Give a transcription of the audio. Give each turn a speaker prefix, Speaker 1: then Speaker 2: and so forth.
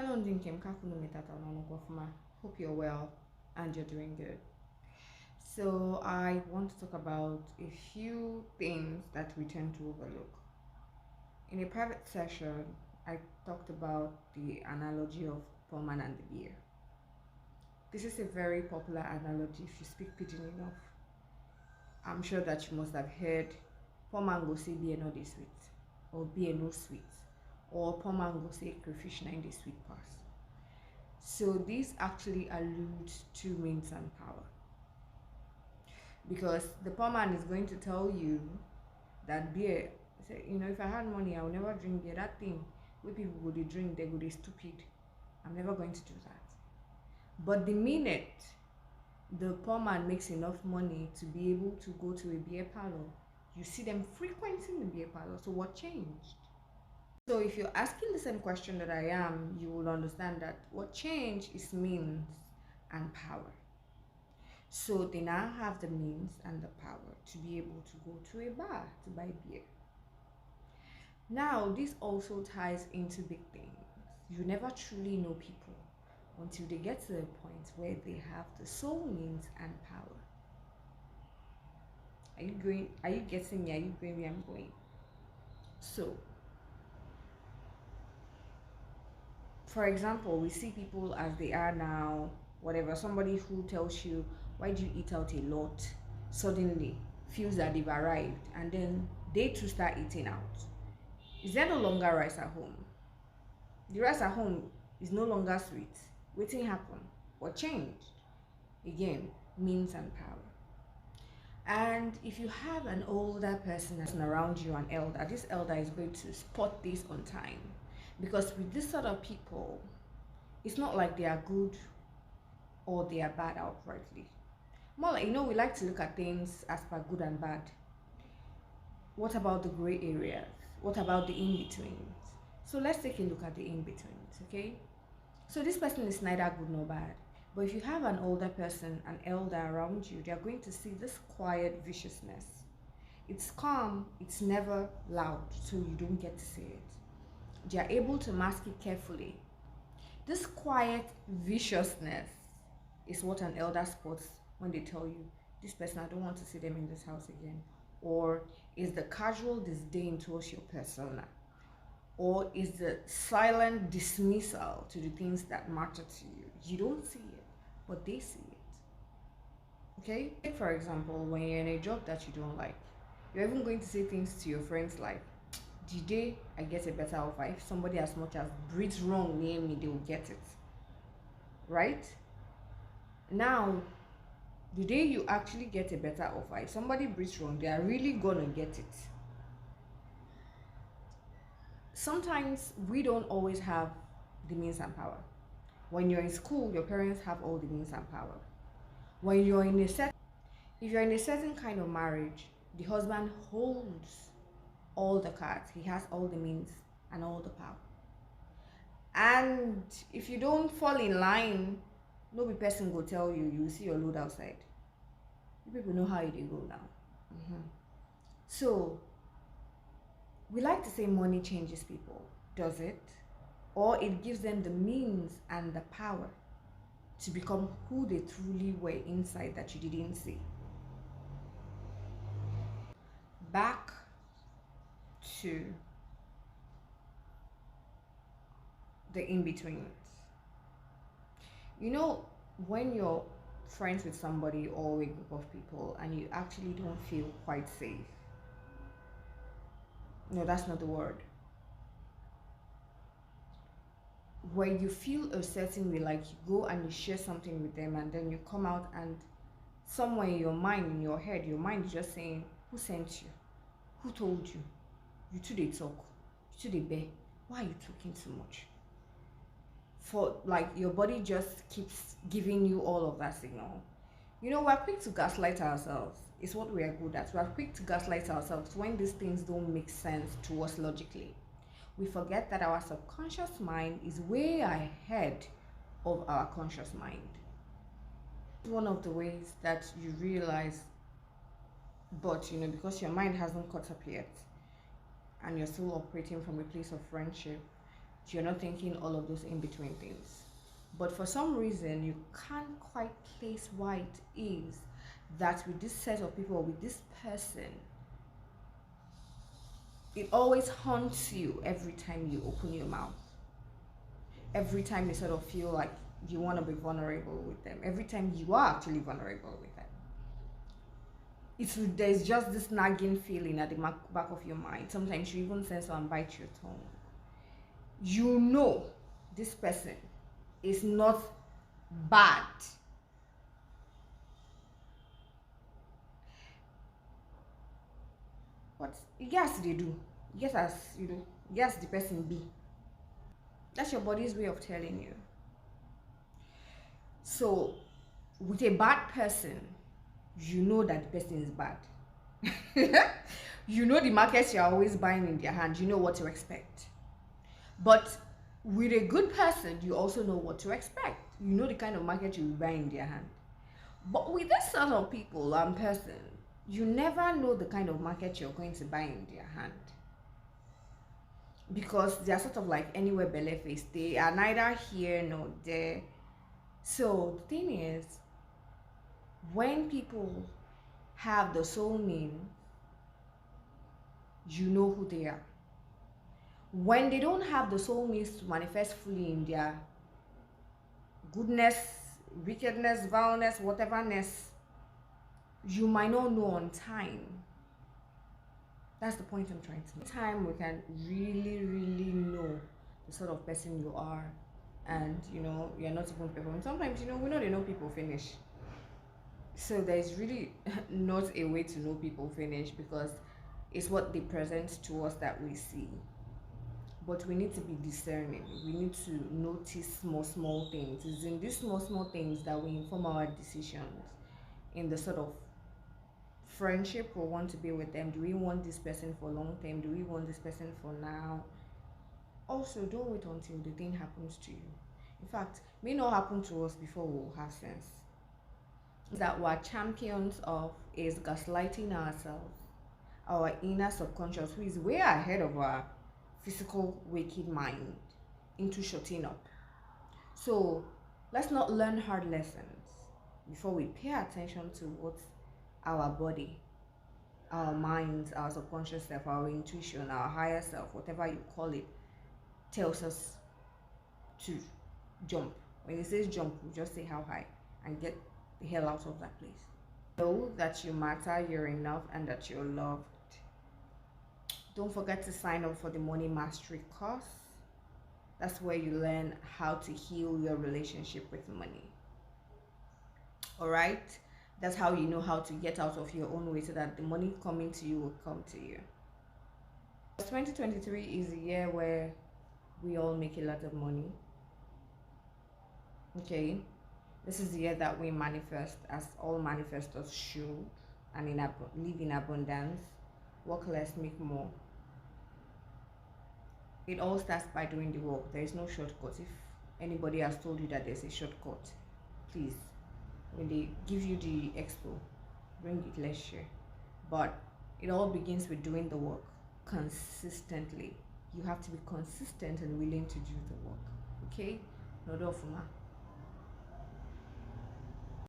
Speaker 1: Hello, Ndinkem Kakunumitata Nonogwafuma. Hope you're well and you're doing good. So, I want to talk about a few things that we tend to overlook. In a private session, I talked about the analogy of poor man and the beer. This is a very popular analogy if you speak pidgin enough. I'm sure that you must have heard poor man go say beer no dey sweet, or beer no sweet, or poor man go say crayfish na dey sweet pass. So this actually alludes to means and power, because the poor man is going to tell you that beer, say, if I had money, I would never drink beer. That thing where people go they drink, they go they stupid. I'm never going to do that. But the minute the poor man makes enough money to be able to go to a beer parlor, you see them frequenting the beer parlor. So what changed? So if you're asking the same question that I am, you will understand that what changed is means and power. So they now have the means and the power to be able to go to a bar to buy beer. Now, this also ties into big things. You never truly know people until they get to a point where they have the sole means and power. Are you getting me? Are you going where I'm going? So, for example, we see people as they are now, whatever, somebody who tells you, why do you eat out a lot, suddenly feels that they've arrived, and then they too start eating out. Is there no longer rice at home? The rice at home is no longer sweet. Waiting happen. What changed? Again, means and power. And if you have an older person around you, an elder, this elder is going to spot this on time. Because with this sort of people, it's not like they are good or they are bad outrightly. More like, we like to look at things as per good and bad. What about the gray areas? What about the in-betweens? So let's take a look at the in-betweens, okay? So this person is neither good nor bad. But if you have an older person, an elder around you, they are going to see this quiet viciousness. It's calm, it's never loud, so you don't get to see it. They are able to mask it carefully. This quiet viciousness is what an elder spots when they tell you, this person, I don't want to see them in this house again. Or is the casual disdain towards your persona. Or is the silent dismissal to the things that matter to you. You don't see it, but they see it. Okay? Take for example, when you're in a job that you don't like, you're even going to say things to your friends like, the day I get a better offer, if somebody as much as breathes wrong near me, they will get it. Right? Now, the day you actually get a better offer, if somebody breathes wrong, they are really gonna get it. Sometimes we don't always have the means and power. When you're in school, your parents have all the means and power. When you're in if you're in a certain kind of marriage, the husband holds all the cards. He has all the means and all the power. And if you don't fall in line, no be person go tell you, you will see your load outside. You people know how they go now. So we like to say money changes people. Does it? Or it gives them the means and the power to become who they truly were inside that you didn't see. Back to the in-betweens. When you're friends with somebody or a group of people and you actually don't feel quite safe. No, that's not the word. Where you feel a certain way, like you go and you share something with them and then you come out and somewhere in your mind, in your head, your mind is just saying, who sent you? Who told you? You two they talk. You two they bear. Why are you talking so much? For like your body just keeps giving you all of that signal. We're quick to gaslight ourselves. It's what we are good at. We're quick to gaslight ourselves when these things don't make sense to us logically. We forget that our subconscious mind is way ahead of our conscious mind. One of the ways that you realize, but because your mind hasn't caught up yet and you're still operating from a place of friendship, You're not thinking all of those in between things. But for some reason, you can't quite place why it is that with this set of people, with this person, it always haunts you every time you open your mouth. Every time you sort of feel like you want to be vulnerable with them. Every time you are actually vulnerable with them. There's just this nagging feeling at the back of your mind. Sometimes you even sense and bite your tongue. You know this person is not bad. But yes, they do. Yes, as you know, yes, the person be. That's your body's way of telling you. So, with a bad person, you know that the person is bad. You know the markets you're always buying in their hand. You know what to expect. But with a good person, you also know what to expect. You know the kind of market you will buy in their hand. But with this sort of people and person, you never know the kind of market you're going to buy in their hand. Because they're sort of like anywhere belly face. They are neither here nor there. So the thing is, when people have the soul name, you know who they are. When they don't have the soul means to manifest fully in their goodness, wickedness, vileness, whateverness, you might not know on time. That's the point I'm trying to make. Time we can really know the sort of person you are, and you know you're not even performing. Sometimes, you know, we know they know people finish. So there's really not a way to know people finish, because it's what they present to us that we see. But we need to be discerning. We need to notice small things. It's in these small things that we inform our decisions in the sort of friendship we want to be with them. Do we want this person for long term? Do we want this person for now? Also, don't wait until the thing happens to you. In fact, it may not happen to us before we'll have sense. That we're champions of is gaslighting ourselves, our inner subconscious, who is way ahead of our physical wicked mind, into shutting up. So let's not learn hard lessons before we pay attention to what our body, our minds, our subconscious self, our intuition, our higher self, whatever you call it, tells us to jump. When it says jump, we just say how high and get the hell out of that place. Know that you matter, you're enough, and that you're loved. Don't forget to sign up for the Money Mastery course. That's where you learn how to heal your relationship with money. All right? That's how you know how to get out of your own way, so that the money coming to you will come to you. 2023 is a year where we all make a lot of money. Okay? This is the year that we manifest as all manifestors should, and live in abundance, work less, make more. It all starts by doing the work. There is no shortcut. If anybody has told you that there's a shortcut, please, when they give you the expo, bring it, let's share. But it all begins with doing the work consistently. You have to be consistent and willing to do the work. Okay? No,